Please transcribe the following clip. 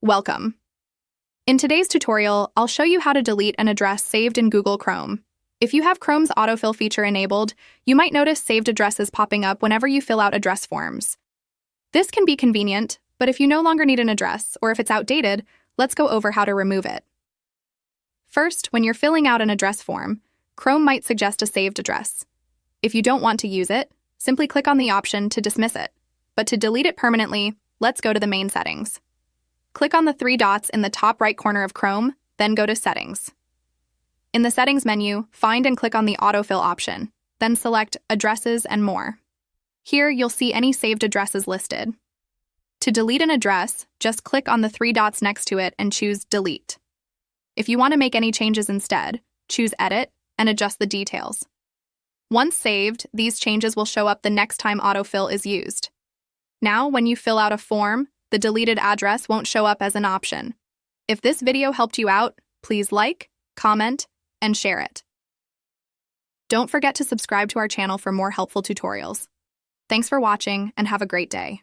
Welcome. In today's tutorial, I'll show you how to delete an address saved in Google Chrome. If you have Chrome's autofill feature enabled, you might notice saved addresses popping up whenever you fill out address forms. This can be convenient, but if you no longer need an address, or if it's outdated, let's go over how to remove it. First, when you're filling out an address form, Chrome might suggest a saved address. If you don't want to use it, simply click on the option to dismiss it. But to delete it permanently, let's go to the main settings. Click on the three dots in the top right corner of Chrome, then go to Settings. In the Settings menu, find and click on the Autofill option, then select Addresses and More. Here, you'll see any saved addresses listed. To delete an address, just click on the three dots next to it and choose Delete. If you want to make any changes instead, choose Edit and adjust the details. Once saved, these changes will show up the next time autofill is used. Now, when you fill out a form, the deleted address won't show up as an option. If this video helped you out, please like, comment, and share it. Don't forget to subscribe to our channel for more helpful tutorials. Thanks for watching and have a great day.